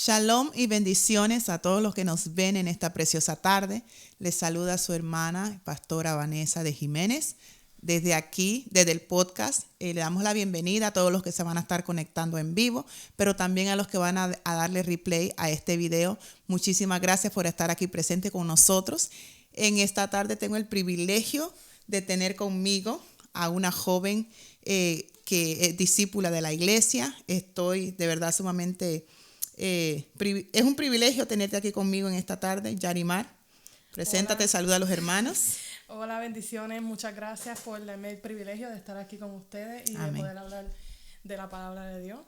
Shalom y bendiciones a todos los que nos ven en esta preciosa tarde. Les saluda su hermana, pastora Vanessa de Jiménez. Desde aquí, desde el podcast, le damos la bienvenida a todos los que se van a estar conectando en vivo, pero también a los que van a darle replay a este video. Muchísimas gracias por estar aquí presente con nosotros. En esta tarde tengo el privilegio de tener conmigo a una joven que es discípula de la iglesia. Estoy de verdad sumamente... es un privilegio tenerte aquí conmigo en esta tarde. Yarimar, preséntate, hola. Saluda a los hermanos. Hola, bendiciones, muchas gracias por darme el privilegio de estar aquí con ustedes y Amén. De poder hablar de la palabra de Dios.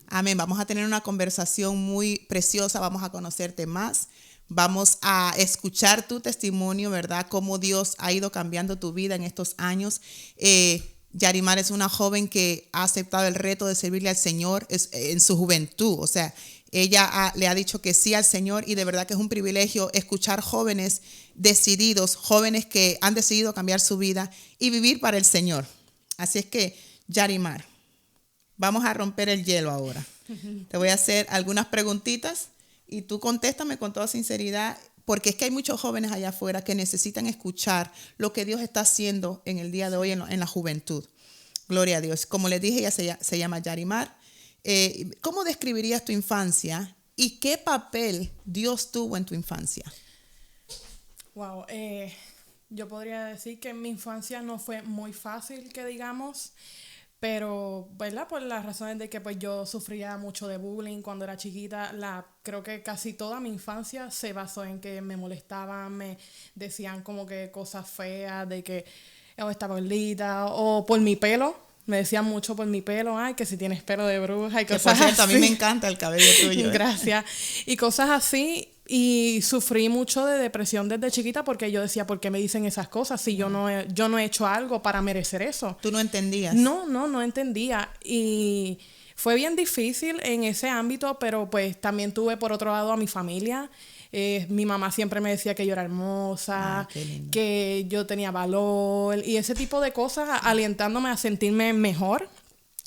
Amén, vamos a tener una conversación muy preciosa, vamos a conocerte más, vamos a escuchar tu testimonio, ¿verdad? Cómo Dios ha ido cambiando tu vida en estos años. Yarimar es una joven que ha aceptado el reto de servirle al Señor en su juventud, o sea, ella le ha dicho que sí al Señor y de verdad que es un privilegio escuchar jóvenes decididos, jóvenes que han decidido cambiar su vida y vivir para el Señor. Así es que, Yarimar, vamos a romper el hielo ahora. Te voy a hacer algunas preguntitas y tú contéstame con toda sinceridad, porque es que hay muchos jóvenes allá afuera que necesitan escuchar lo que Dios está haciendo en el día de hoy en la juventud. Gloria a Dios. Como les dije, ella se llama Yarimar. ¿Cómo describirías tu infancia y qué papel Dios tuvo en tu infancia? Wow, yo podría decir que mi infancia no fue muy fácil, que digamos, pero, ¿verdad? Por las razones de que pues yo sufría mucho de bullying cuando era chiquita. Creo que casi toda mi infancia se basó en que me molestaban, me decían como que cosas feas, de que estaba gordita o por mi pelo. Me decían mucho por mi pelo, ay, que si tienes pelo de bruja y cosas así. A mí me encanta el cabello tuyo. Gracias. Y cosas así. Y sufrí mucho de depresión desde chiquita porque yo decía, ¿por qué me dicen esas cosas si yo no he hecho algo para merecer eso? ¿Tú no entendías? No entendía. Y fue bien difícil en ese ámbito, pero pues también tuve por otro lado a mi familia. Mi mamá siempre me decía que yo era hermosa, que yo tenía valor y ese tipo de cosas, alentándome a sentirme mejor.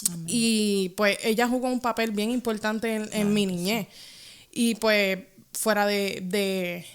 Amén. Y pues ella jugó un papel bien importante en mi niñez. Y pues fuera de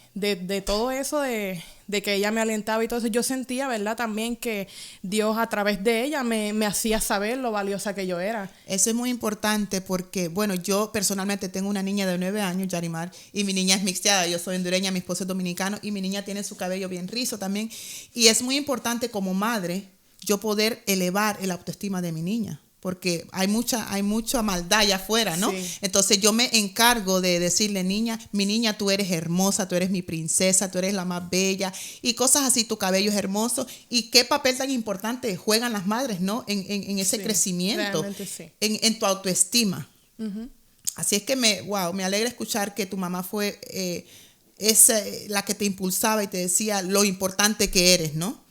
todo eso, de que ella me alentaba y todo eso, yo sentía, ¿verdad? También que Dios a través de ella me hacía saber lo valiosa que yo era. Eso es muy importante porque, bueno, yo personalmente tengo una niña de 9 años, Yarimar, y mi niña es mixteada, yo soy hondureña, mi esposo es dominicano y mi niña tiene su cabello bien rizo también. Y es muy importante como madre yo poder elevar el autoestima de mi niña. Porque hay mucha maldad allá afuera, ¿no? Sí. Entonces yo me encargo de decirle, mi niña, tú eres hermosa, tú eres mi princesa, tú eres la más bella, y cosas así, tu cabello es hermoso. Y qué papel tan importante juegan las madres, ¿no? En ese crecimiento, sí. en tu autoestima. Uh-huh. Así es que me alegra escuchar que tu mamá fue la que te impulsaba y te decía lo importante que eres, ¿no?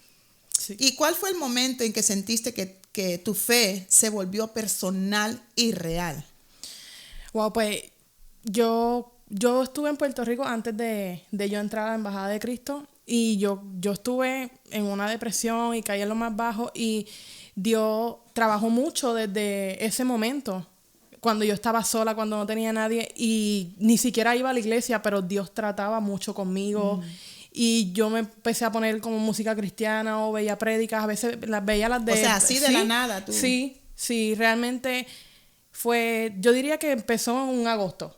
Sí. ¿Y cuál fue el momento en que sentiste que tu fe se volvió personal y real? Wow, pues yo estuve en Puerto Rico antes de yo entrar a la Embajada de Cristo y yo estuve en una depresión y caí en lo más bajo y Dios trabajó mucho desde ese momento, cuando yo estaba sola, cuando no tenía nadie y ni siquiera iba a la iglesia, pero Dios trataba mucho conmigo. Y yo me empecé a poner como música cristiana o veía prédicas, a veces veía las de... O sea, así de la nada tú. Sí, realmente yo diría que empezó en agosto.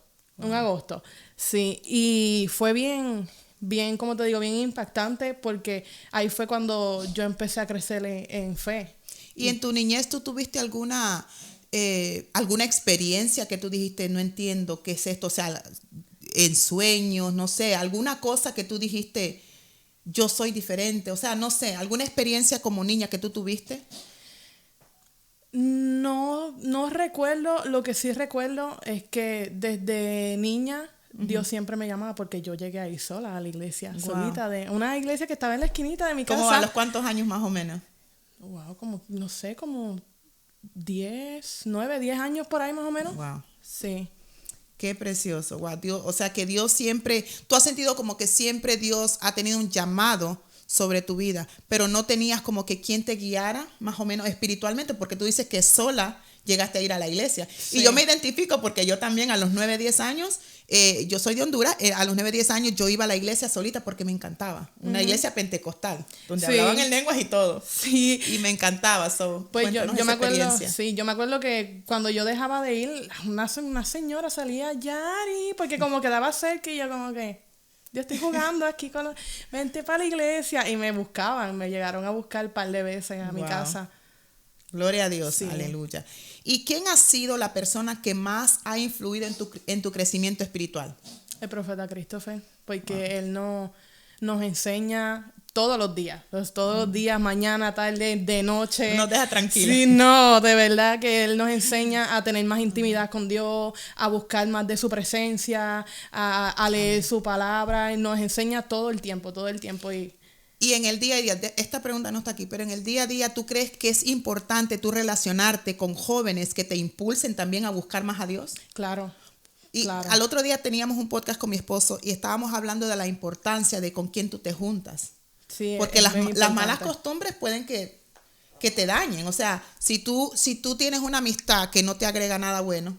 Sí, y fue bien, como te digo, bien impactante porque ahí fue cuando yo empecé a crecer en fe. ¿Y en tu niñez tú tuviste alguna experiencia que tú dijiste, no entiendo qué es esto? O sea, en sueños, no sé, alguna cosa que tú dijiste, yo soy diferente, o sea, no sé, alguna experiencia como niña que tú tuviste. No recuerdo, lo que sí recuerdo es que desde niña Dios siempre me llamaba porque yo llegué ahí sola a la iglesia, solita, de una iglesia que estaba en la esquinita de mi casa. ¿Cómo a los cuántos años más o menos? Wow, como 9, 10 años por ahí más o menos. Wow. Sí. Qué precioso, wow, Dios, o sea que Dios siempre, tú has sentido como que siempre Dios ha tenido un llamado sobre tu vida, pero no tenías como que quien te guiara más o menos espiritualmente, porque tú dices que sola llegaste a ir a la iglesia. Sí. Y yo me identifico porque yo también a los 9, 10 años Yo soy de Honduras, a los 9, 10 años yo iba a la iglesia solita porque me encantaba. Una iglesia pentecostal, donde hablaban en lenguas y todo. Sí. Y me encantaba. Pues yo me acuerdo, yo me acuerdo que cuando yo dejaba de ir, una señora salía, Yari, porque como quedaba cerca y yo como que, yo estoy jugando aquí vente para la iglesia. Y me buscaban, me llegaron a buscar un par de veces a mi casa. Gloria a Dios, aleluya. ¿Y quién ha sido la persona que más ha influido en tu crecimiento espiritual? El profeta Christopher, porque él nos enseña todos los días, todos los días, mañana, tarde, de noche. Nos deja tranquilos. Sí, no, de verdad que él nos enseña a tener más intimidad con Dios, a buscar más de su presencia, a leer su palabra, y nos enseña todo el tiempo. Y en el día a día, esta pregunta no está aquí, pero en el día a día, ¿tú crees que es importante tú relacionarte con jóvenes que te impulsen también a buscar más a Dios? Claro. Y al otro día teníamos un podcast con mi esposo y estábamos hablando de la importancia de con quién tú te juntas. Sí, porque las malas costumbres pueden que te dañen. O sea, si tú tienes una amistad que no te agrega nada bueno,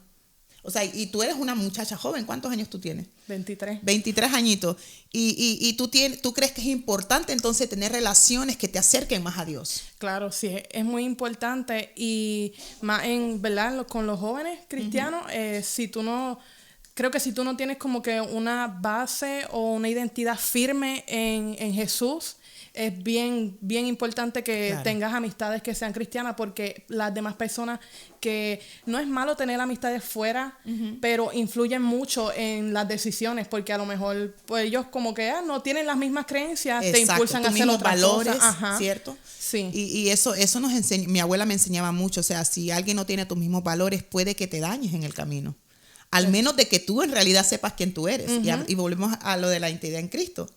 o sea, y tú eres una muchacha joven, ¿cuántos años tú tienes? 23. 23 añitos. Y tú crees que es importante entonces tener relaciones que te acerquen más a Dios. Claro, sí, es muy importante. Y más ¿verdad? Con los jóvenes cristianos, creo que si tú no tienes como que una base o una identidad firme en Jesús, es bien, bien importante que tengas amistades que sean cristianas, porque las demás personas, que no es malo tener amistades fuera, pero influyen mucho en las decisiones, porque a lo mejor pues ellos como que no tienen las mismas creencias, te impulsan a hacer otras valores, cosas. ¿cierto? Sí. Y eso nos enseña, mi abuela me enseñaba mucho, o sea, si alguien no tiene tus mismos valores, puede que te dañes en el camino. Al menos de que tú en realidad sepas quién tú eres. Y volvemos a lo de la identidad en Cristo,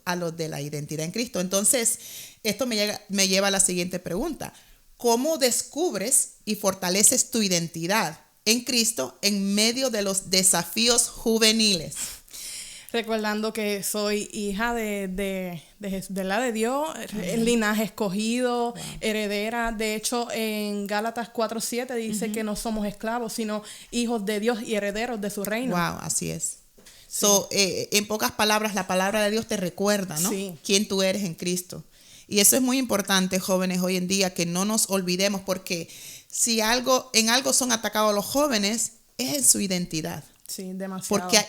Entonces, esto me lleva a la siguiente pregunta. ¿Cómo descubres y fortaleces tu identidad en Cristo en medio de los desafíos juveniles? Recordando que soy hija de la de Dios, el linaje escogido, heredera. De hecho, en Gálatas 4:7 dice que no somos esclavos, sino hijos de Dios y herederos de su reino. Wow, así es. Sí. En pocas palabras, la palabra de Dios te recuerda, ¿no? Sí. Quién tú eres en Cristo. Y eso es muy importante, jóvenes, hoy en día, que no nos olvidemos, porque si en algo son atacados los jóvenes, es en su identidad. Sí, demasiado. Porque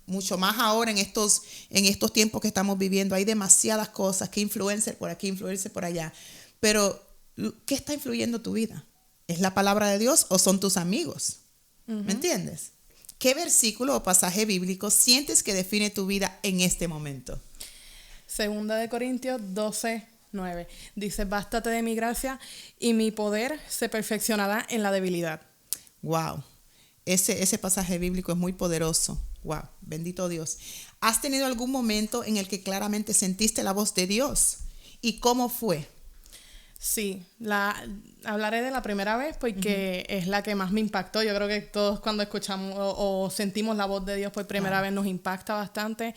mucho más ahora en estos tiempos que estamos viviendo, hay demasiadas cosas, que influencer por aquí, influencer por allá. Pero, ¿qué está influyendo tu vida? ¿Es la palabra de Dios o son tus amigos? ¿Me entiendes? ¿Qué versículo o pasaje bíblico sientes que define tu vida en este momento? 2 de Corintios 12:9 dice: bástate de mi gracia y mi poder se perfeccionará en la debilidad. Wow, ese pasaje bíblico es muy poderoso. Wow, bendito Dios. ¿Has tenido algún momento en el que claramente sentiste la voz de Dios? ¿Y cómo fue? Sí, hablaré de la primera vez porque es la que más me impactó. Yo creo que todos cuando escuchamos o sentimos la voz de Dios por primera vez nos impacta bastante.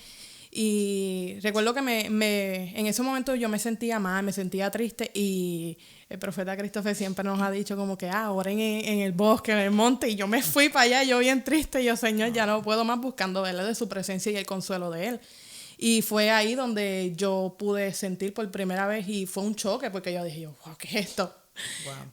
Y recuerdo que en ese momento yo me sentía mal, me sentía triste, y el profeta Christopher siempre nos ha dicho como que oren en el bosque, en el monte, y yo me fui para allá, yo bien triste, y yo, Señor, ya no puedo más, buscando verle de su presencia y el consuelo de Él. Y fue ahí donde yo pude sentir por primera vez, y fue un choque, porque yo dije, wow, ¿qué es esto? Wow.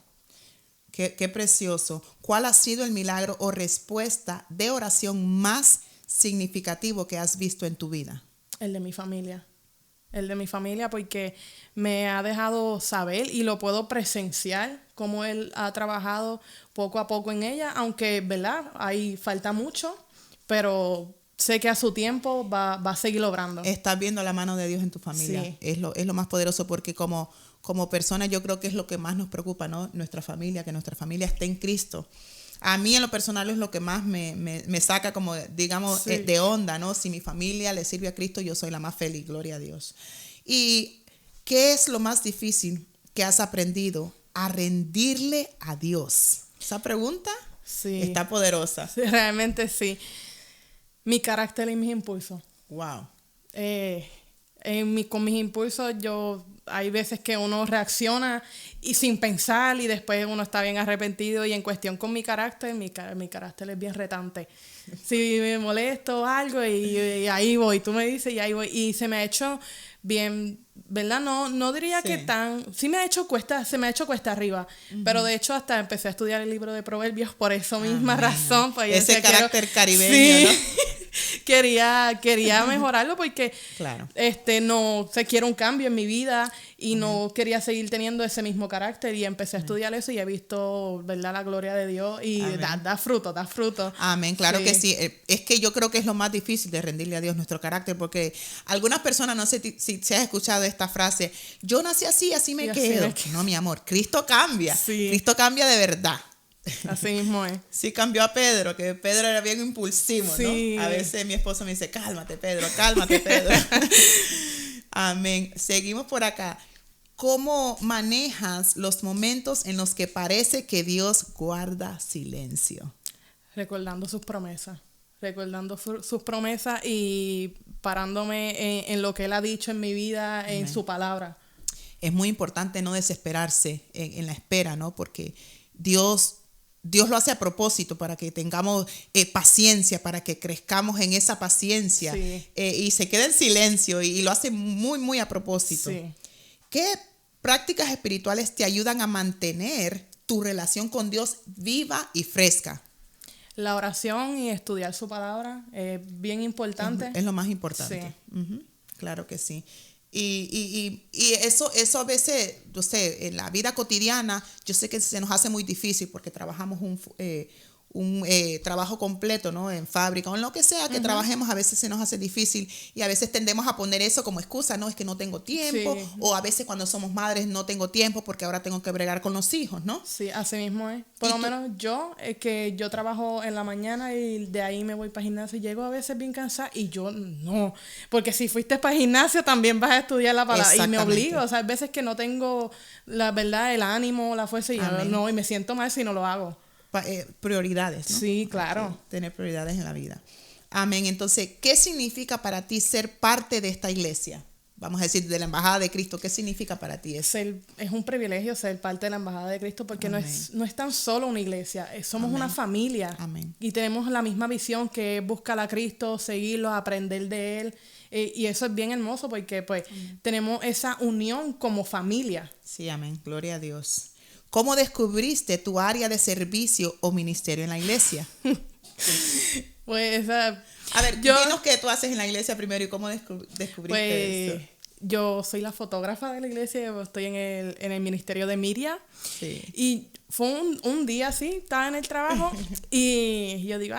Qué precioso. ¿Cuál ha sido el milagro o respuesta de oración más significativo que has visto en tu vida? El de mi familia, porque me ha dejado saber y lo puedo presenciar cómo Él ha trabajado poco a poco en ella, aunque, ¿verdad? Ahí falta mucho, pero sé que a su tiempo va a seguir obrando. Estás viendo la mano de Dios en tu familia. Sí. Es lo más poderoso, porque como personas yo creo que es lo que más nos preocupa, ¿no? Nuestra familia, que nuestra familia esté en Cristo. A mí en lo personal es lo que más me saca como, digamos, de onda, ¿no? Si mi familia le sirve a Cristo, yo soy la más feliz, gloria a Dios. ¿Y qué es lo más difícil que has aprendido a rendirle a Dios? Esa pregunta está poderosa. Sí, realmente sí. Mi carácter y mis impulsos. Wow. Con mis impulsos yo hay veces que uno reacciona y sin pensar y después uno está bien arrepentido y en cuestión con mi carácter, mi carácter es bien retante. Si me molesto o algo y ahí voy, tú me dices y ahí voy. Y se me ha hecho bien, ¿verdad? No diría que tan... Sí se me ha hecho cuesta arriba, pero de hecho hasta empecé a estudiar el libro de Proverbios por esa misma razón. Pues ese carácter caribeño, sí, ¿no? quería mejorarlo porque no se quiere un cambio en mi vida y no quería seguir teniendo ese mismo carácter y empecé a estudiar eso y he visto, ¿verdad?, la gloria de Dios y da fruto. Amén, claro que sí. Es que yo creo que es lo más difícil de rendirle a Dios nuestro carácter, porque algunas personas, no sé si has escuchado esta frase, yo nací así me quedo. No, mi amor, Cristo cambia. Sí. Cristo cambia de verdad. Así mismo es. Sí cambió a Pedro, que Pedro era bien impulsivo, sí, ¿no? A veces mi esposo me dice, cálmate, Pedro. Amén. Seguimos por acá. ¿Cómo manejas los momentos en los que parece que Dios guarda silencio? Recordando sus promesas y parándome en lo que Él ha dicho en mi vida, Amén, en su palabra. Es muy importante no desesperarse en la espera, ¿no? Porque Dios lo hace a propósito para que tengamos paciencia, para que crezcamos en esa paciencia, sí, y se quede en silencio y lo hace muy, muy a propósito. Sí. ¿Qué prácticas espirituales te ayudan a mantener tu relación con Dios viva y fresca? La oración y estudiar su palabra es bien importante. Es lo más importante. Sí. Claro que sí. Y eso a veces, yo sé, en la vida cotidiana, yo sé que se nos hace muy difícil porque trabajamos un trabajo completo, ¿no? En fábrica o en lo que sea que trabajemos, a veces se nos hace difícil y a veces tendemos a poner eso como excusa, ¿no? Es que no tengo tiempo, sí, o a veces cuando somos madres no tengo tiempo porque ahora tengo que bregar con los hijos, ¿no? Sí, así mismo es. Por lo menos yo trabajo en la mañana y de ahí me voy para gimnasio y llego a veces bien cansada y yo no, porque si fuiste para gimnasio también vas a estudiar la palabra y me obligo, o sea, hay veces que no tengo la verdad, el ánimo, la fuerza y y me siento mal si no lo hago. Prioridades, ¿no? Sí, claro. Tener prioridades en la vida. Amén. Entonces, ¿qué significa para ti ser parte de esta iglesia? Vamos a decir, de la Embajada de Cristo. ¿Qué significa para ti eso? Es un privilegio ser parte de la Embajada de Cristo porque no es tan solo una iglesia, somos una familia. Amén. Y tenemos la misma visión que es buscar a Cristo, seguirlo, aprender de Él. Y eso es bien hermoso porque pues tenemos esa unión como familia. Sí, amén. Gloria a Dios. ¿Cómo descubriste tu área de servicio o ministerio en la iglesia? Pues, a ver, dinos qué tú haces en la iglesia primero y cómo descubriste eso. Yo soy la fotógrafa de la iglesia, estoy en el ministerio de media. Sí. Y fue un día así, estaba en el trabajo y yo digo,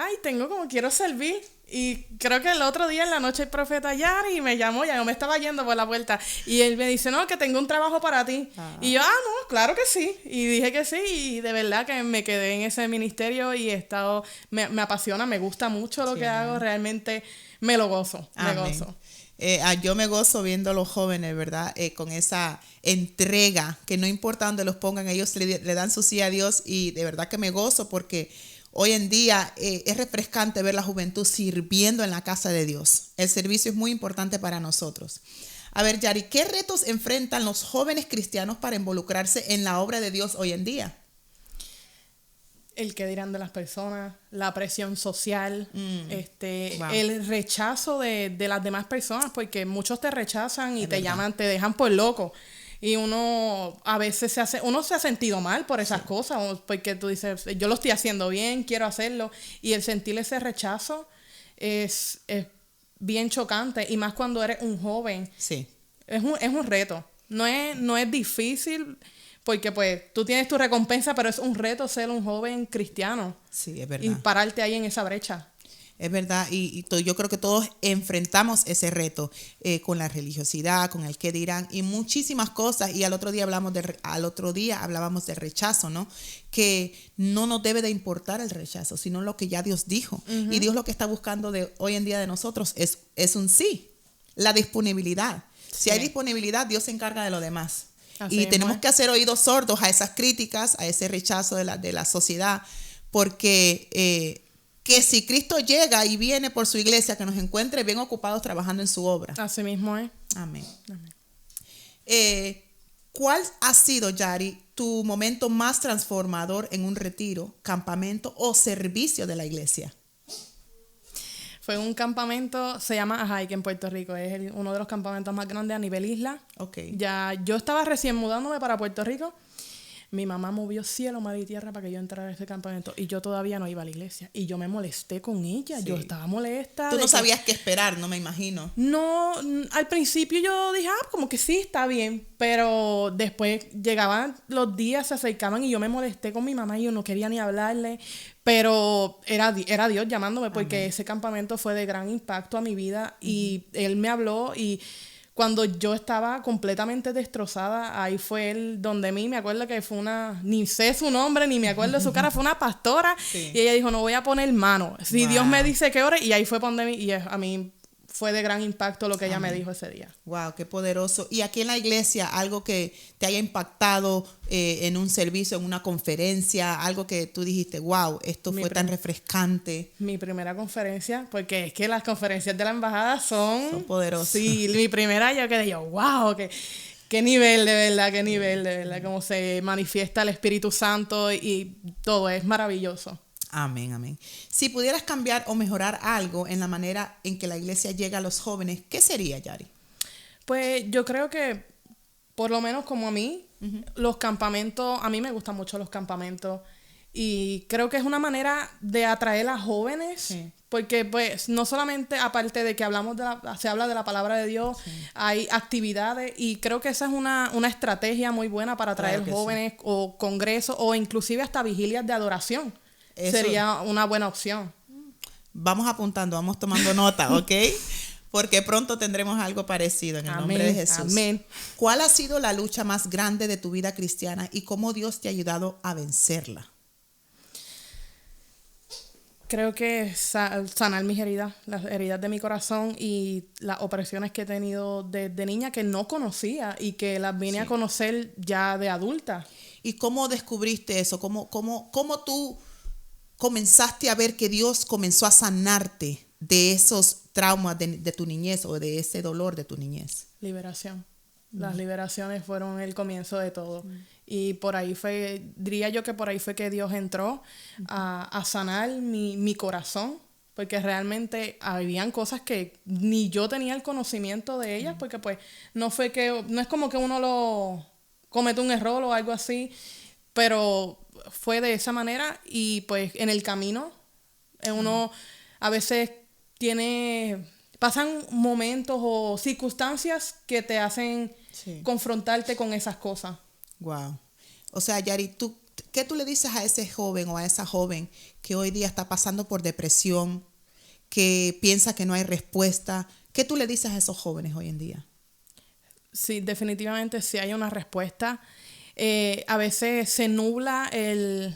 quiero servir. Y creo que el otro día en la noche el profeta Yari me llamó, ya no me estaba yendo por la puerta y él me dice, no, que tengo un trabajo para ti. Y yo, no, claro que sí. Y dije que sí y de verdad que me quedé en ese ministerio y he estado, me apasiona, me gusta mucho lo que hago, realmente me lo gozo, me gozo. Yo me gozo viendo a los jóvenes, ¿verdad? Con esa entrega, que no importa dónde los pongan, ellos le dan su sí a Dios y de verdad que me gozo porque hoy en día es refrescante ver la juventud sirviendo en la casa de Dios. El servicio es muy importante para nosotros. A ver, Yari, ¿qué retos enfrentan los jóvenes cristianos para involucrarse en la obra de Dios hoy en día? El que dirán de las personas, la presión social, el rechazo de las demás personas, porque muchos te rechazan y te llaman, te dejan por loco. Y uno a veces se ha sentido mal por esas cosas, porque tú dices, yo lo estoy haciendo bien, quiero hacerlo. Y el sentir ese rechazo es bien chocante, y más cuando eres un joven. Sí. Es un reto. No es difícil, porque pues tú tienes tu recompensa, pero es un reto ser un joven cristiano. Sí, es verdad. Y pararte ahí en esa brecha. Es verdad, y yo creo que todos enfrentamos ese reto con la religiosidad, con el qué dirán y muchísimas cosas. Y al otro día hablábamos del rechazo, ¿no? Que no nos debe de importar el rechazo, sino lo que ya Dios dijo. Uh-huh. Y Dios lo que está buscando hoy en día de nosotros es un sí, la disponibilidad. Sí. Si hay disponibilidad, Dios se encarga de lo demás. Así y tenemos que hacer oídos sordos a esas críticas, a ese rechazo de la sociedad, porque que si Cristo llega y viene por su iglesia, que nos encuentre bien ocupados trabajando en su obra. Así mismo es. Amén. ¿Cuál ha sido, Yari, tu momento más transformador en un retiro, campamento o servicio de la iglesia? Fue un campamento, se llama Ajaique en Puerto Rico, es uno de los campamentos más grandes a nivel isla. Okay. Ya, yo estaba recién mudándome para Puerto Rico. Mi mamá movió cielo, mar y tierra para que yo entrara a ese campamento y yo todavía no iba a la iglesia y yo me molesté con ella, yo estaba molesta. Tú no sabías qué esperar, no me imagino. No, al principio yo dije, como que sí, está bien, pero después llegaban los días, se acercaban y yo me molesté con mi mamá y yo no quería ni hablarle, pero era Dios llamándome porque Amén. Ese campamento fue de gran impacto a mi vida y Él me habló y cuando yo estaba completamente destrozada, ahí fue él donde me acuerdo que fue ni sé su nombre, ni me acuerdo de su cara, fue una pastora, sí. Y ella dijo, no voy a poner mano, si wow. Dios me dice que ore, y ahí fue donde y a mí fue de gran impacto lo que ella me dijo ese día. Wow, qué poderoso. Y aquí en la iglesia, algo que te haya impactado en un servicio, en una conferencia, algo que tú dijiste, wow, esto fue tan refrescante. Mi primera conferencia, porque es que las conferencias de la embajada son poderosas. Sí, mi primera yo quedé wow, qué nivel de verdad, cómo se manifiesta el Espíritu Santo y todo es maravilloso. Amén, amén. Si pudieras cambiar o mejorar algo en la manera en que la iglesia llega a los jóvenes, ¿qué sería, Yari? Pues yo creo que, por lo menos como a mí, los campamentos, a mí me gustan mucho los campamentos y creo que es una manera de atraer a jóvenes, porque pues no solamente aparte de que se habla de la palabra de Dios, hay actividades y creo que esa es una estrategia muy buena para atraer jóvenes o congresos o inclusive hasta vigilias de adoración. Eso sería una buena opción. Vamos apuntando, vamos tomando nota, ¿ok? Porque pronto tendremos algo parecido en el nombre de Jesús. Amén. ¿Cuál ha sido la lucha más grande de tu vida cristiana y cómo Dios te ha ayudado a vencerla? Creo que sanar mis heridas, las heridas de mi corazón y las opresiones que he tenido de niña que no conocía y que las vine a conocer ya de adulta. ¿Y cómo descubriste eso? ¿Cómo tú comenzaste a ver que Dios comenzó a sanarte de esos traumas de tu niñez o de ese dolor de tu niñez? Liberación. Las liberaciones fueron el comienzo de todo. Y por ahí diría yo que por ahí fue que Dios entró a sanar mi corazón, porque realmente habían cosas que ni yo tenía el conocimiento de ellas, porque pues no es como que uno lo comete un error o algo así, pero fue de esa manera y pues en el camino uno a veces pasan momentos o circunstancias que te hacen confrontarte con esas cosas. Wow. O sea, Yari, ¿qué tú le dices a ese joven o a esa joven que hoy día está pasando por depresión, que piensa que no hay respuesta? ¿Qué tú le dices a esos jóvenes hoy en día? Sí, definitivamente sí hay una respuesta. A veces se nubla el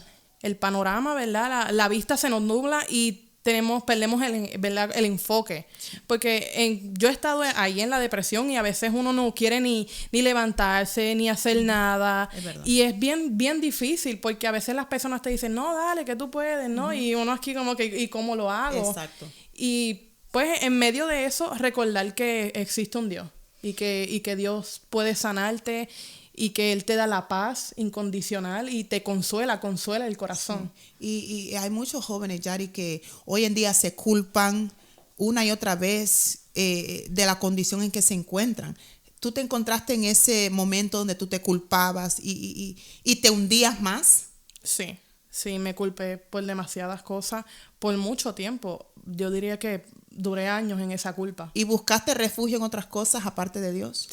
panorama, ¿verdad? La vista se nos nubla y perdemos el enfoque. Porque yo he estado ahí en la depresión y a veces uno no quiere ni levantarse, ni hacer nada. Y es bien, bien difícil porque a veces las personas te dicen, no, dale, que tú puedes, ¿no? Y uno aquí como que, ¿y cómo lo hago? Exacto. Y pues en medio de eso, recordar que existe un Dios y que Dios puede sanarte y que Él te da la paz incondicional y te consuela el corazón. Sí. Y hay muchos jóvenes, Yari, que hoy en día se culpan una y otra vez de la condición en que se encuentran. ¿Tú te encontraste en ese momento donde tú te culpabas y te hundías más? Sí, me culpé por demasiadas cosas por mucho tiempo. Yo diría que duré años en esa culpa. ¿Y buscaste refugio en otras cosas aparte de Dios?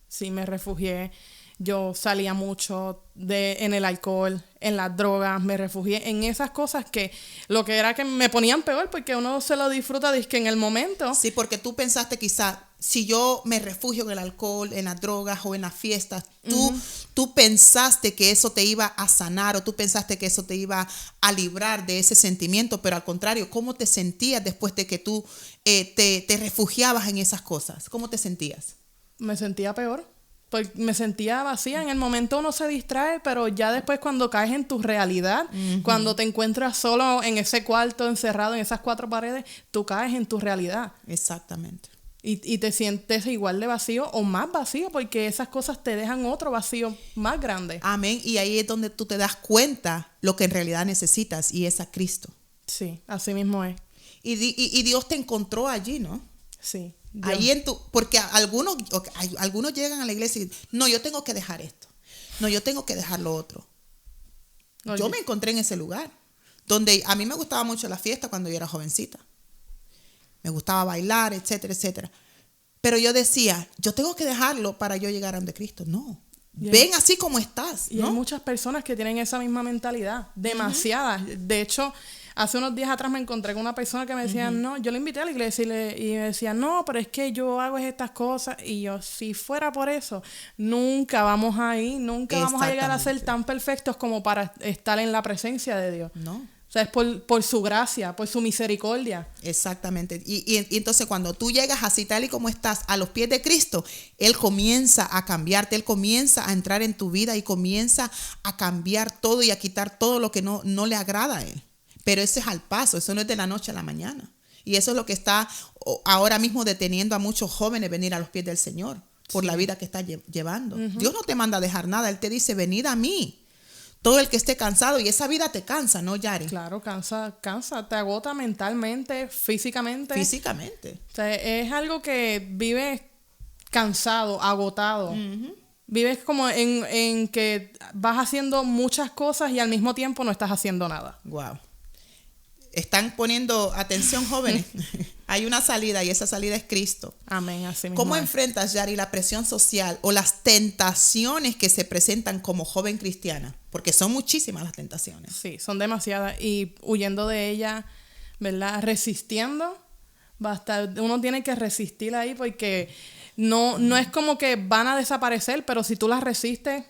Sí, me refugié. Yo salía mucho en el alcohol, en las drogas, me refugié en esas cosas que lo que era que me ponían peor porque uno se lo disfruta dizque en el momento. Sí, porque tú pensaste quizás, si yo me refugio en el alcohol, en las drogas o en las fiestas, tú pensaste que eso te iba a sanar o tú pensaste que eso te iba a librar de ese sentimiento, pero al contrario, ¿cómo te sentías después de que tú te refugiabas en esas cosas? ¿Cómo te sentías? Me sentía peor. Pues me sentía vacía. En el momento uno se distrae, pero ya después cuando caes en tu realidad, cuando te encuentras solo en ese cuarto, encerrado en esas 4 paredes, tú caes en tu realidad. Exactamente. Y te sientes igual de vacío o más vacío porque esas cosas te dejan otro vacío más grande. Amén. Y ahí es donde tú te das cuenta lo que en realidad necesitas y es a Cristo. Sí, así mismo es. Y Dios te encontró allí, ¿no? Sí. Ahí porque algunos llegan a la iglesia y dicen, no, yo tengo que dejar esto. No, yo tengo que dejar lo otro. No, yo me encontré en ese lugar donde a mí me gustaba mucho la fiesta cuando yo era jovencita. Me gustaba bailar, etcétera, etcétera. Pero yo decía, yo tengo que dejarlo para yo llegar a donde Cristo. No. Ven así como estás, ¿no? Y hay muchas personas que tienen esa misma mentalidad. Demasiadas. De hecho, hace unos días atrás me encontré con una persona que me decía, no, yo le invité a la iglesia y me decía, no, pero es que yo hago estas cosas. Y yo, si fuera por eso, nunca vamos a ir, nunca vamos a llegar a ser tan perfectos como para estar en la presencia de Dios. No. O sea, es por su gracia, por su misericordia. Exactamente. Y entonces cuando tú llegas así tal y como estás a los pies de Cristo, Él comienza a cambiarte, Él comienza a entrar en tu vida y comienza a cambiar todo y a quitar todo lo que no le agrada a Él. Pero eso es al paso, eso no es de la noche a la mañana. Y eso es lo que está ahora mismo deteniendo a muchos jóvenes venir a los pies del Señor por la vida que está llevando. Dios no te manda a dejar nada, Él te dice, venid a mí. Todo el que esté cansado, y esa vida te cansa, ¿no, Yari? Claro, cansa, te agota mentalmente, físicamente. Físicamente. O sea, es algo que vives cansado, agotado. Vives como en que vas haciendo muchas cosas y al mismo tiempo no estás haciendo nada. Wow. Están poniendo atención, jóvenes. Hay una salida y esa salida es Cristo. Amén, así mismo. ¿Cómo enfrentas, Yari, la presión social o las tentaciones que se presentan como joven cristiana? Porque son muchísimas las tentaciones. Sí, son demasiadas. Y huyendo de ellas, ¿verdad? Resistiendo. Uno tiene que resistir ahí porque no es como que van a desaparecer, pero si tú las resistes,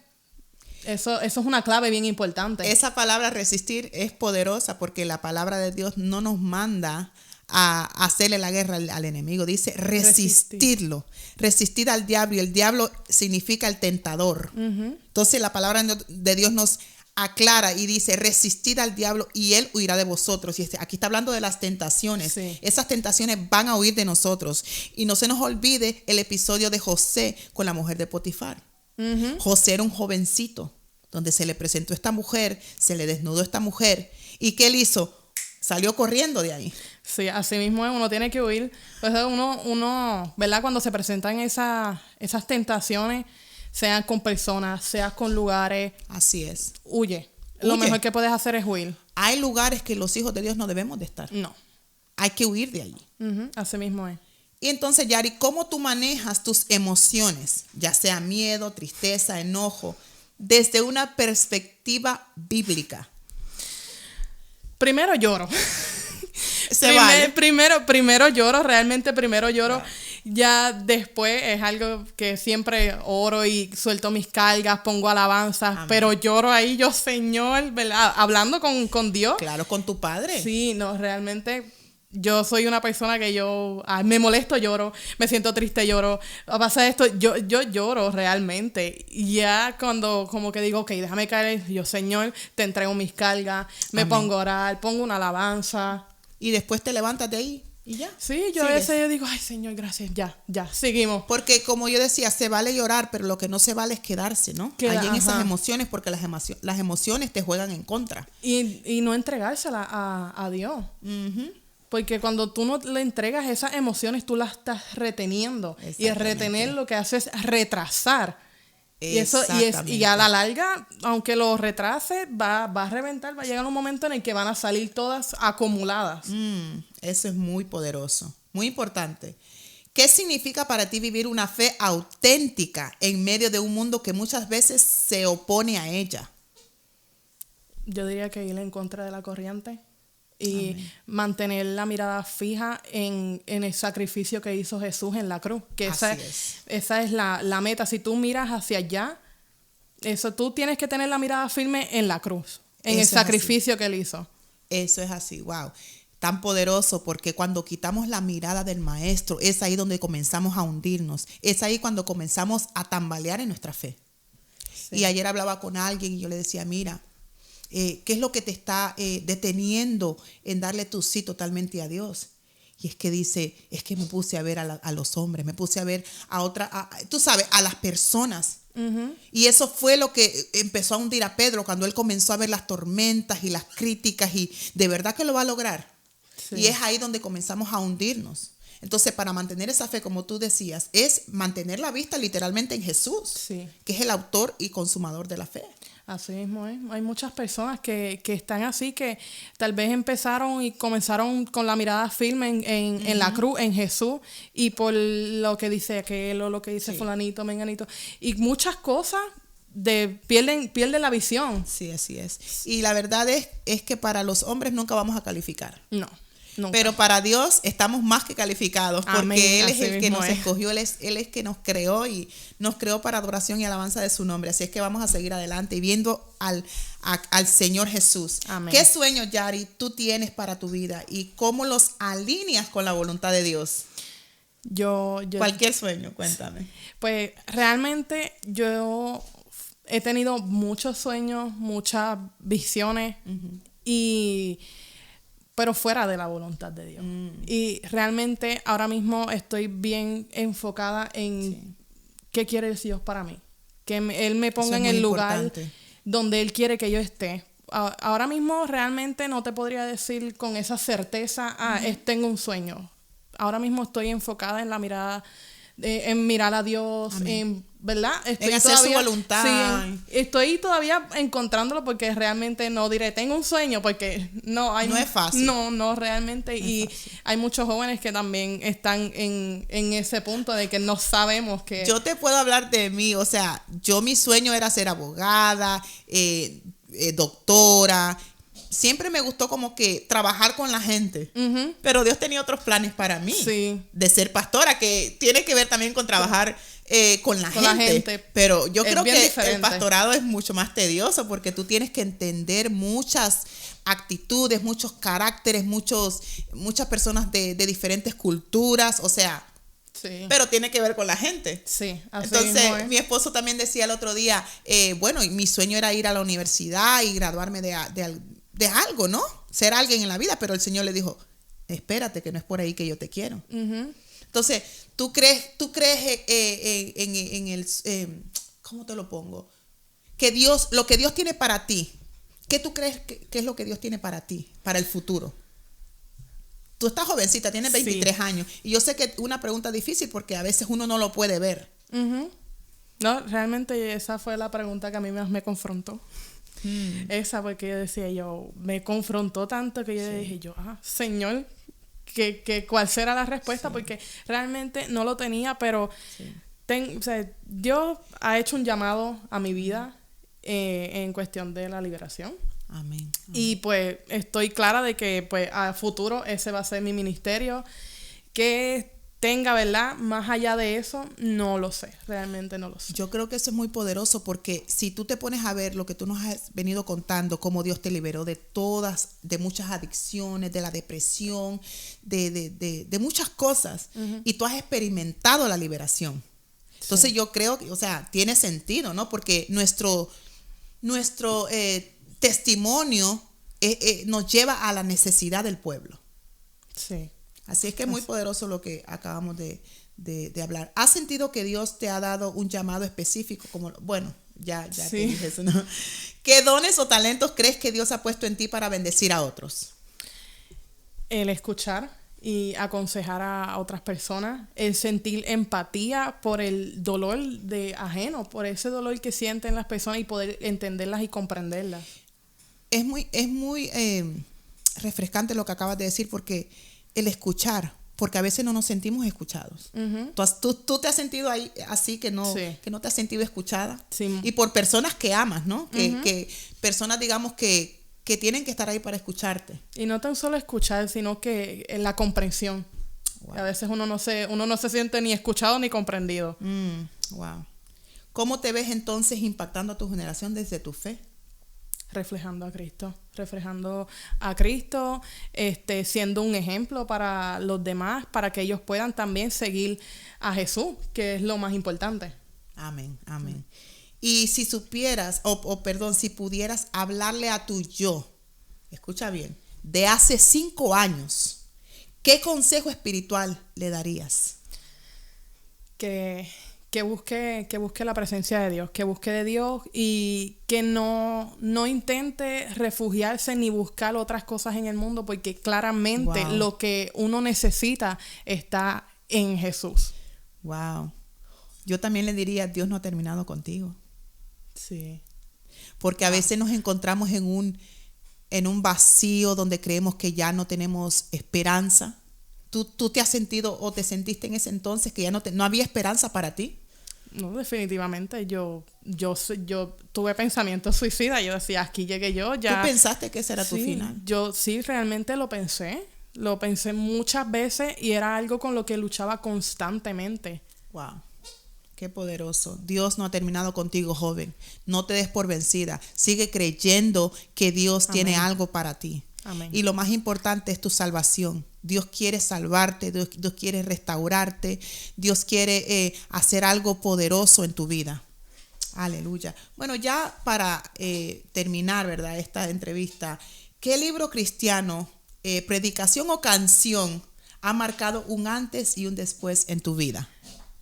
eso es una clave bien importante. Esa palabra resistir es poderosa porque la palabra de Dios no nos manda a hacerle la guerra al enemigo. Dice resistirlo. Resistir al diablo. Y el diablo significa el tentador. Entonces la palabra de Dios nos aclara y dice resistid al diablo y él huirá de vosotros. Y aquí está hablando de las tentaciones. Sí. Esas tentaciones van a huir de nosotros. Y no se nos olvide el episodio de José con la mujer de Potifar. José era un jovencito donde se le presentó esta mujer, se le desnudó esta mujer. ¿Y qué él hizo? Salió corriendo de ahí. Sí, así mismo es, uno tiene que huir. Entonces uno, ¿verdad? Cuando se presentan esas tentaciones, sean con personas, sean con lugares. Así es. Huye. Lo mejor que puedes hacer es huir. Hay lugares que los hijos de Dios no debemos de estar. No. Hay que huir de allí. Así mismo es. Y entonces, Yari, ¿cómo tú manejas tus emociones? Ya sea miedo, tristeza, enojo, desde una perspectiva bíblica. Primero lloro. Vale. Primero lloro, realmente primero lloro. Wow. Ya después es algo que siempre oro y suelto mis cargas, pongo alabanzas, Amén. pero lloro ahí yo, Señor, ¿verdad? Hablando con Dios. Claro, con tu padre. Sí, no, realmente yo soy una persona que me molesto, lloro, me siento triste, lloro, pasa esto, yo lloro realmente. Y ya cuando como que digo, ok, déjame caer, yo, Señor, te entrego mis cargas, me Amén. pongo a orar, pongo una alabanza. Y después te levantas de ahí y ya. Sí, yo a veces yo digo, ay, Señor, gracias, ya, seguimos. Porque como yo decía, se vale llorar, pero lo que no se vale es quedarse, ¿no? Allí en esas emociones, porque las emociones te juegan en contra. Y no entregársela a Dios. Porque cuando tú no le entregas esas emociones, tú las estás reteniendo. Y el retener lo que hace es retrasar. Y a la larga, aunque lo retrase, va a reventar, va a llegar un momento en el que van a salir todas acumuladas. Eso es muy poderoso, muy importante. ¿Qué significa para ti vivir una fe auténtica en medio de un mundo que muchas veces se opone a ella? Yo diría que ir en contra de la corriente y mantener la mirada fija en el sacrificio que hizo Jesús en la cruz. Que esa es la meta. Si tú miras hacia allá, tú tienes que tener la mirada firme en la cruz, en el sacrificio que él hizo. Eso es así, wow. Tan poderoso, porque cuando quitamos la mirada del maestro, es ahí donde comenzamos a hundirnos. Es ahí cuando comenzamos a tambalear en nuestra fe. Sí. Y ayer hablaba con alguien y yo le decía, mira, ¿qué es lo que te está deteniendo en darle tu sí totalmente a Dios? Y es que dice, es que me puse a ver a los hombres, me puse a ver tú sabes, a las personas. Uh-huh. Y eso fue lo que empezó a hundir a Pedro cuando él comenzó a ver las tormentas y las críticas, y de verdad que lo va a lograr. Sí. Y es ahí donde comenzamos a hundirnos. Entonces, para mantener esa fe, como tú decías, es mantener la vista literalmente en Jesús, sí, que es el autor y consumador de la fe. Así mismo es. Hay muchas personas que están así, que tal vez empezaron y comenzaron con la mirada firme en la cruz, en Jesús, y por lo que dice aquel o lo que dice fulanito, menganito, y muchas cosas pierden la visión. Sí, así es. Y la verdad es que para los hombres nunca vamos a calificar. No. Nunca. Pero para Dios estamos más que calificados, porque amén, Él es el que nos escogió, Él es el que nos creó, y nos creó para adoración y alabanza de su nombre. Así es que vamos a seguir adelante y viendo al Señor Jesús. Amén. ¿Qué sueños, Yari, tú tienes para tu vida y cómo los alineas con la voluntad de Dios? Cualquier sueño, cuéntame. Pues realmente yo he tenido muchos sueños, muchas visiones, uh-huh, pero fuera de la voluntad de Dios. Y realmente ahora mismo estoy bien enfocada en qué quiere Dios para mí. Que Él me ponga en el lugar donde Él quiere que yo esté. Ahora mismo realmente no te podría decir con esa certeza, tengo un sueño. Ahora mismo estoy enfocada en la mirada, en mirar a Dios, ¿verdad? Estoy en hacer su voluntad. Sí, estoy todavía encontrándolo, porque realmente no diré tengo un sueño, porque no es fácil. No realmente. No, y hay muchos jóvenes que también están en ese punto de que no sabemos que... Yo te puedo hablar de mí, o sea, mi sueño era ser abogada, doctora. Siempre me gustó como que trabajar con la gente, uh-huh, pero Dios tenía otros planes para mí, de ser pastora, que tiene que ver también con trabajar con la gente. Pero yo creo que el pastorado es mucho más tedioso, porque tú tienes que entender muchas actitudes, muchos caracteres, muchas personas de diferentes culturas, o sea... Sí. Pero tiene que ver con la gente. Sí, así entonces, mismo es. Mi esposo también decía el otro día, bueno, mi sueño era ir a la universidad y graduarme de algo, ¿no? Ser alguien en la vida, pero el Señor le dijo, espérate, que no es por ahí que yo te quiero. Uh-huh. Entonces, ¿tú crees en el, ¿cómo te lo pongo? Lo que Dios tiene para ti, ¿qué tú crees que es lo que Dios tiene para ti, para el futuro? Tú estás jovencita, tienes 23 años, y yo sé que es una pregunta difícil porque a veces uno no lo puede ver. Uh-huh. No, realmente esa fue la pregunta que a mí más me confrontó. Esa, porque me confrontó tanto que yo dije, Señor, ¿cuál será la respuesta? Porque realmente no lo tenía, pero Dios ha hecho un llamado a mi vida en cuestión de la liberación. Amén. Y pues estoy clara de que pues a futuro ese va a ser mi ministerio. Que tenga, ¿verdad? Más allá de eso, no lo sé, realmente no lo sé. Yo creo que eso es muy poderoso, porque si tú te pones a ver lo que tú nos has venido contando, cómo Dios te liberó de muchas adicciones, de la depresión, de muchas cosas, uh-huh, y tú has experimentado la liberación. Entonces yo creo que, o sea, tiene sentido, ¿no? Porque nuestro testimonio nos lleva a la necesidad del pueblo. Sí. Así es que es muy poderoso lo que acabamos de hablar. ¿Has sentido que Dios te ha dado un llamado específico? Ya te dije eso, ¿no? ¿Qué dones o talentos crees que Dios ha puesto en ti para bendecir a otros? El escuchar y aconsejar a otras personas, el sentir empatía por el dolor de ajeno, por ese dolor que sienten las personas y poder entenderlas y comprenderlas. Es muy refrescante lo que acabas de decir, porque el escuchar, porque a veces no nos sentimos escuchados. Uh-huh. ¿Tú te has sentido ahí así, que no te has sentido escuchada? Sí. Y por personas que amas, ¿no? Uh-huh. Que personas, digamos, que tienen que estar ahí para escucharte. Y no tan solo escuchar, sino que la comprensión. Wow. A veces uno no se siente ni escuchado ni comprendido. Wow. ¿Cómo te ves entonces impactando a tu generación desde tu fe? Reflejando a Cristo, siendo un ejemplo para los demás, para que ellos puedan también seguir a Jesús, que es lo más importante. Amén. Y si supieras, si pudieras hablarle a tu yo, escucha bien, de hace 5 años, ¿qué consejo espiritual le darías? Que busque la presencia de Dios, que busque de Dios y que no intente refugiarse ni buscar otras cosas en el mundo, porque claramente lo que uno necesita está en Jesús. Wow. Yo también le diría, Dios no ha terminado contigo. Sí. Porque a veces nos encontramos en un vacío donde creemos que ya no tenemos esperanza. ¿Tú te has sentido o te sentiste en ese entonces que ya no había esperanza para ti? No, definitivamente. Yo tuve pensamientos suicidas. Yo decía, aquí llegué yo. Ya. ¿Tú pensaste que ese era tu final? Yo sí, realmente lo pensé. Lo pensé muchas veces y era algo con lo que luchaba constantemente. Wow. Qué poderoso. Dios no ha terminado contigo, joven. No te des por vencida. Sigue creyendo que Dios tiene algo para ti. Amén. Y lo más importante es tu salvación. Dios quiere salvarte, Dios quiere restaurarte, Dios quiere hacer algo poderoso en tu vida. Aleluya. Bueno, ya para terminar, ¿verdad?, esta entrevista, ¿qué libro cristiano, predicación o canción ha marcado un antes y un después en tu vida?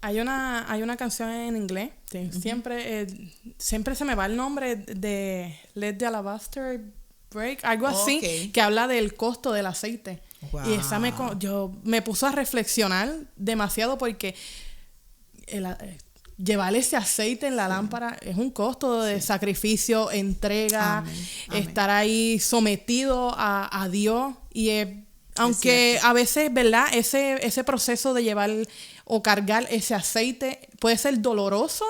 Hay una canción en inglés, siempre se me va el nombre, de Let the Alabaster Break, algo así, que habla del costo del aceite. Wow. Y esa me puso a reflexionar demasiado, porque llevar ese aceite en la lámpara es un costo de sacrificio, entrega, Amén. Estar ahí sometido a Dios. Y aunque a veces, ¿verdad?, ese proceso de llevar o cargar ese aceite puede ser doloroso,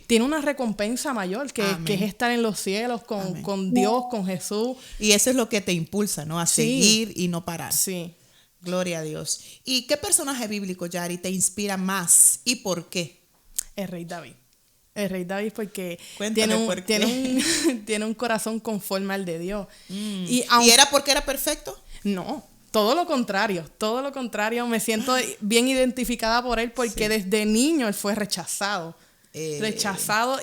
tiene una recompensa mayor que es estar en los cielos con Dios, con Jesús. Y eso es lo que te impulsa, ¿no?, a seguir y no parar. Sí. Gloria a Dios. ¿Y qué personaje bíblico, Yari, te inspira más y por qué? El rey David. El rey David, porque tiene un corazón conforme al de Dios. ¿Y era porque era perfecto? No. Todo lo contrario, me siento bien identificada por él, porque desde niño él fue rechazado,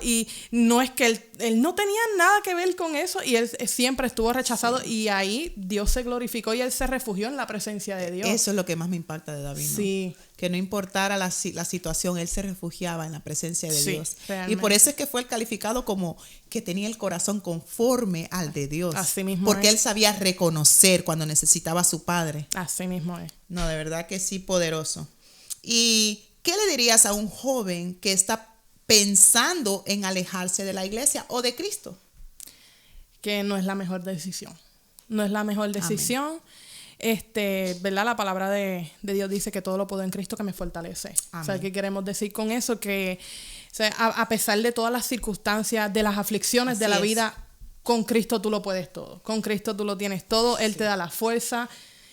y no es que él no tenía nada que ver con eso, y él siempre estuvo rechazado, y ahí Dios se glorificó y él se refugió en la presencia de Dios. Eso es lo que más me impacta de David, ¿no? Sí. Que no importara la situación, él se refugiaba en la presencia de Dios. Realmente. Y por eso es que fue calificado como que tenía el corazón conforme al de Dios. Así mismo porque es. Él sabía reconocer cuando necesitaba a su padre. Así mismo es. No, de verdad que sí, poderoso. ¿Y qué le dirías a un joven que está pensando en alejarse de la iglesia o de Cristo? Que no es la mejor decisión. No es la mejor decisión. Amén. ¿Verdad? La palabra de Dios dice que todo lo puedo en Cristo que me fortalece. Amén. O sea, ¿qué queremos decir con eso? Que, o sea, a pesar de todas las circunstancias, de las aflicciones de la vida, con Cristo tú lo puedes todo. Con Cristo tú lo tienes todo. Él te da la fuerza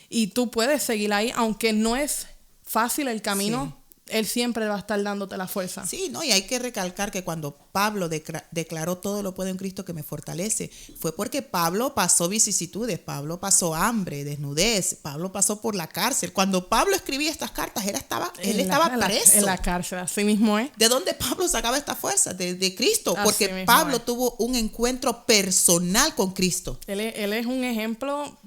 y tú puedes seguir ahí, aunque no es fácil el camino. Él siempre va a estar dándote la fuerza. Sí, ¿no? Y hay que recalcar que cuando Pablo declaró todo lo puedo en Cristo que me fortalece, fue porque Pablo pasó vicisitudes, Pablo pasó hambre, desnudez, Pablo pasó por la cárcel. Cuando Pablo escribía estas cartas, él estaba preso. En la cárcel, así mismo es. ¿De dónde Pablo sacaba esta fuerza? De Cristo, porque así Pablo tuvo un encuentro personal con Cristo. Él es un ejemplo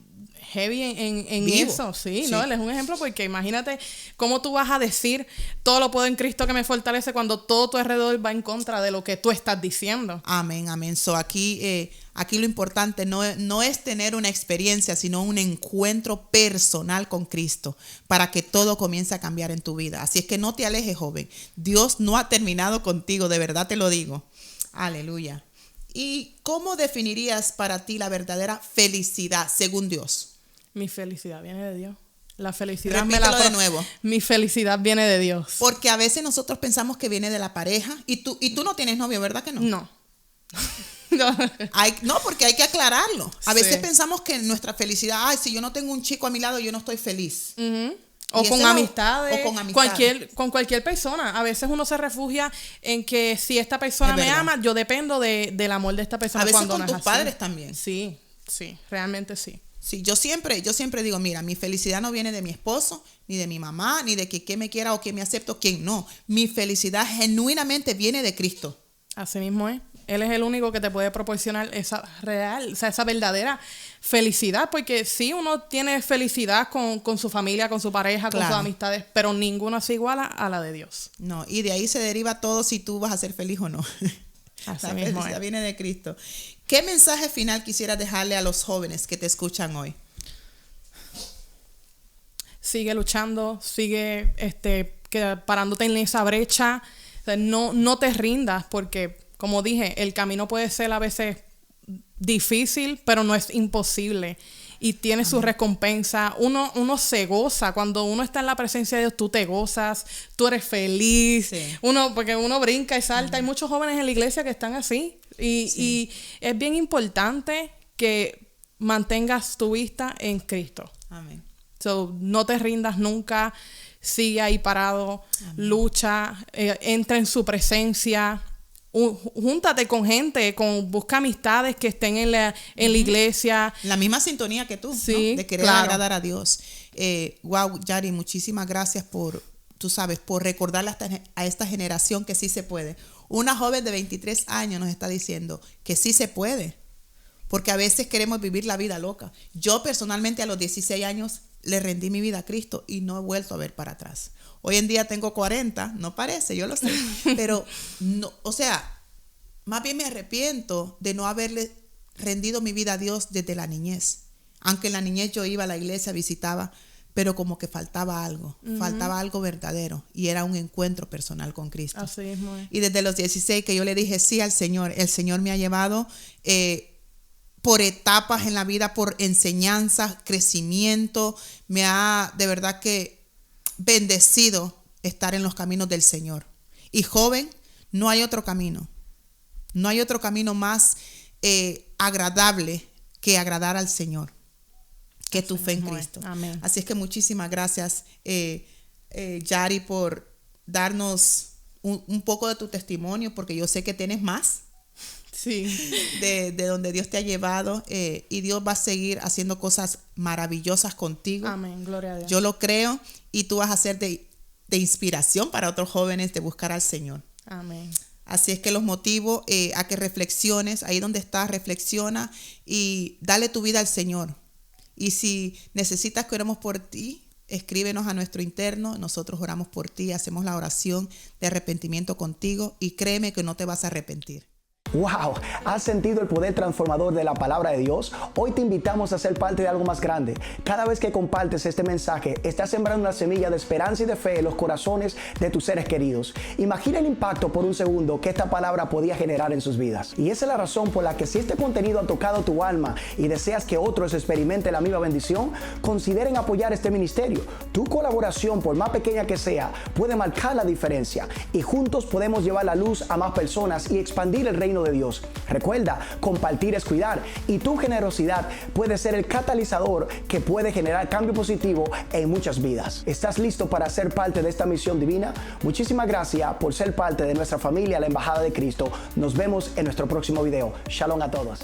heavy en eso, sí, ¿no? Él es un ejemplo, porque imagínate cómo tú vas a decir todo lo puedo en Cristo que me fortalece cuando todo tu alrededor va en contra de lo que tú estás diciendo. Amén, amén. So aquí lo importante no es tener una experiencia, sino un encuentro personal con Cristo para que todo comience a cambiar en tu vida. Así es que no te alejes, joven. Dios no ha terminado contigo, de verdad te lo digo. Aleluya. ¿Y cómo definirías para ti la verdadera felicidad según Dios? Mi felicidad viene de Dios. La felicidad de nuevo. Mi felicidad viene de Dios. Porque a veces nosotros pensamos que viene de la pareja y tú no tienes novio, ¿verdad que no? No. No, porque hay que aclararlo. A veces pensamos que nuestra felicidad, si yo no tengo un chico a mi lado, yo no estoy feliz. Uh-huh. O con amistades, con cualquier persona. A veces uno se refugia en que si esta persona me ama, yo dependo del amor de esta persona. A veces con tus padres también. Sí, realmente sí. Sí, yo siempre digo, mira, mi felicidad no viene de mi esposo, ni de mi mamá, ni de que me quiera o que me acepte o quién no. Mi felicidad genuinamente viene de Cristo. Así mismo es. Él es el único que te puede proporcionar esa real, o sea, esa verdadera felicidad, porque sí, uno tiene felicidad con su familia, con su pareja, con sus amistades, pero ninguno se iguala a la de Dios. No, y de ahí se deriva todo si tú vas a ser feliz o no. Así La mismo felicidad viene de Cristo. ¿Qué mensaje final quisieras dejarle a los jóvenes que te escuchan hoy? Sigue luchando, sigue parándote en esa brecha. O sea, no te rindas, porque, como dije, el camino puede ser a veces difícil, pero no es imposible. Y tiene su recompensa. Uno se goza. Cuando uno está en la presencia de Dios, tú te gozas, tú eres feliz. Sí. Porque uno brinca y salta. Hay muchos jóvenes en la iglesia que están así. Y es bien importante que mantengas tu vista en Cristo. Amén. So, no te rindas nunca, sigue ahí parado, lucha, entra en su presencia, júntate con gente, busca amistades que estén en la iglesia. La misma sintonía que tú, sí, ¿no? De querer agradar a Dios. Wow, Yari, muchísimas gracias por recordarle a esta generación que sí se puede. Una joven de 23 años nos está diciendo que sí se puede, porque a veces queremos vivir la vida loca. Yo personalmente a los 16 años le rendí mi vida a Cristo y no he vuelto a ver para atrás. Hoy en día tengo 40, no parece, yo lo sé, pero no, o sea, más bien me arrepiento de no haberle rendido mi vida a Dios desde la niñez. Aunque en la niñez yo iba a la iglesia, visitaba, pero como que faltaba algo verdadero, y era un encuentro personal con Cristo. Así mismo es. Y desde los 16 que yo le dije sí al Señor, el Señor me ha llevado por etapas en la vida, por enseñanza, crecimiento, me ha de verdad que bendecido estar en los caminos del Señor. Y joven, no hay otro camino. No hay otro camino más agradable que agradar al Señor, que tu fe en Cristo. Amén. Así es que muchísimas gracias, Yari, por darnos un poco de tu testimonio, porque yo sé que tienes más. Sí. De donde Dios te ha llevado, y Dios va a seguir haciendo cosas maravillosas contigo. Amén, gloria a Dios. Yo lo creo, y tú vas a ser de inspiración para otros jóvenes de buscar al Señor. Amén. Así es que los motivo a que reflexiones, ahí donde estás, reflexiona y dale tu vida al Señor. Y si necesitas que oremos por ti, escríbenos a nuestro interno, nosotros oramos por ti, hacemos la oración de arrepentimiento contigo, y créeme que no te vas a arrepentir. ¡Wow! ¿Has sentido el poder transformador de la palabra de Dios? Hoy te invitamos a ser parte de algo más grande. Cada vez que compartes este mensaje, estás sembrando una semilla de esperanza y de fe en los corazones de tus seres queridos. Imagina el impacto por un segundo que esta palabra podía generar en sus vidas. Y esa es la razón por la que, si este contenido ha tocado tu alma y deseas que otros experimenten la misma bendición, consideren apoyar este ministerio. Tu colaboración, por más pequeña que sea, puede marcar la diferencia, y juntos podemos llevar la luz a más personas y expandir el reino de Dios. Recuerda, compartir es cuidar, y tu generosidad puede ser el catalizador que puede generar cambio positivo en muchas vidas. ¿Estás listo para ser parte de esta misión divina? Muchísimas gracias por ser parte de nuestra familia, la Embajada de Cristo. Nos vemos en nuestro próximo video. Shalom a todos.